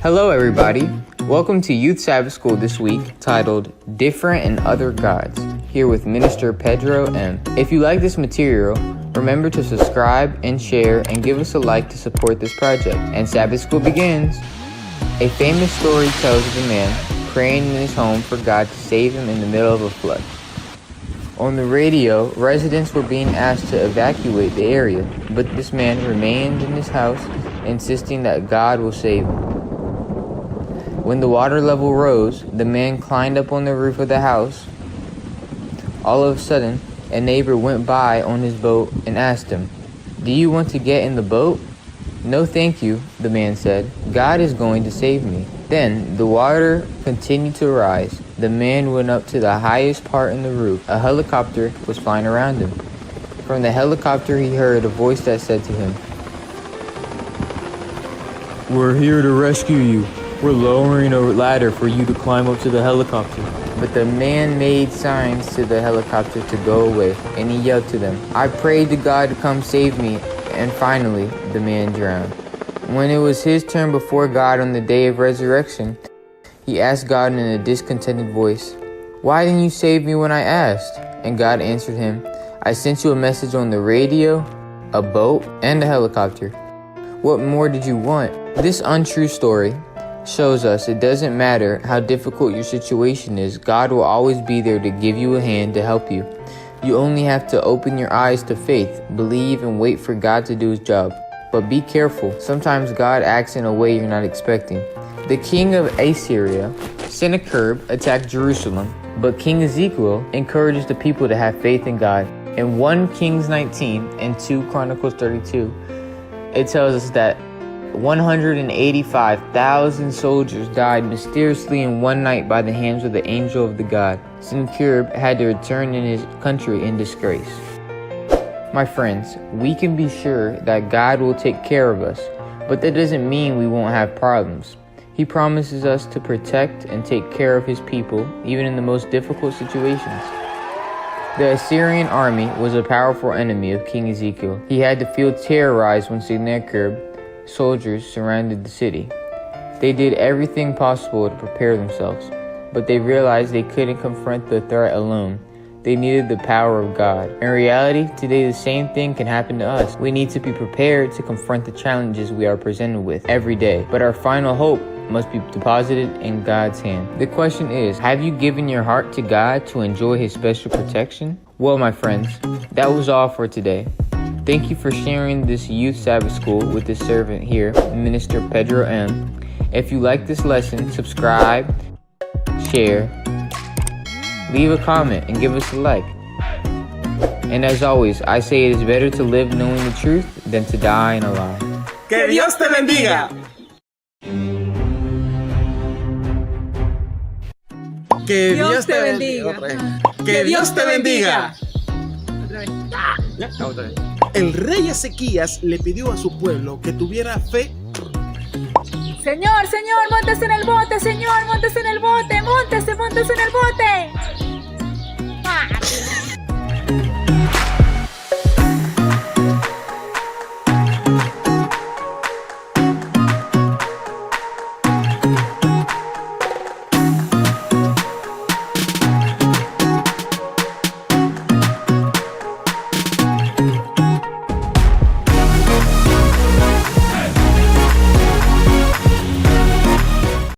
Hello everybody, welcome to Youth Sabbath School this week titled Different and Other Gods, here with Minister Pedro M. If you like this material, remember to subscribe and share and give us a like to support this project. And Sabbath School begins. A famous story tells of a man praying in his home for God to save him in the middle of a flood. On the radio, residents were being asked to evacuate the area, but this man remained in his house, insisting that God will save him. When the water level rose, the man climbed up on the roof of the house. All of a sudden, a neighbor went by on his boat and asked him, "Do you want to get in the boat?" "No, thank you," the man said. "God is going to save me." Then the water continued to rise. The man went up to the highest part in the roof. A helicopter was flying around him. From the helicopter, he heard a voice that said to him, "We're here to rescue you. We're lowering a ladder for you to climb up to the helicopter." But the man made signs to the helicopter to go away, and he yelled to them, "I prayed to God to come save me," and finally, the man drowned. When it was his turn before God on the day of resurrection, he asked God in a discontented voice, "Why didn't you save me when I asked?" And God answered him, "I sent you a message on the radio, a boat, and a helicopter. What more did you want?" This untrue story shows us it doesn't matter how difficult your situation is, God will always be there to give you a hand to help you. You only have to open your eyes to faith, believe, and wait for God to do his job. But be careful, sometimes God acts in a way you're not expecting. The king of Assyria, Sennacherib, attacked Jerusalem, but King Ezekiel encouraged the people to have faith in God. In 1 Kings 19 and 2 Chronicles 32, it tells us that 185,000 soldiers died mysteriously in one night by the hands of the angel of the God. Sennacherib had to return in his country in disgrace. My friends, we can be sure that God will take care of us, but that doesn't mean we won't have problems. He promises us to protect and take care of his people, even in the most difficult situations. The Assyrian army was a powerful enemy of King Ezekiel. He had to feel terrorized when Sennacherib soldiers surrounded the city. They did everything possible to prepare themselves, but they realized they couldn't confront the threat alone. They needed the power of God. In reality, today the same thing can happen to us. We need to be prepared to confront the challenges we are presented with every day, but our final hope must be deposited in God's hand. The question is, have you given your heart to God to enjoy his special protection? Well, my friends, that was all for today. Thank you for sharing this Youth Sabbath School with this servant here, Minister Pedro M. If you like this lesson, subscribe, share, leave a comment, and give us a like. And as always, I say it is better to live knowing the truth than to die in a lie. ¡Que Dios te bendiga! Que Dios te bendiga. ¡Que Dios te bendiga! El rey Ezequías le pidió a su pueblo que tuviera fe. Señor, móntese en el bote, señor, móntese en el bote, móntese en el bote.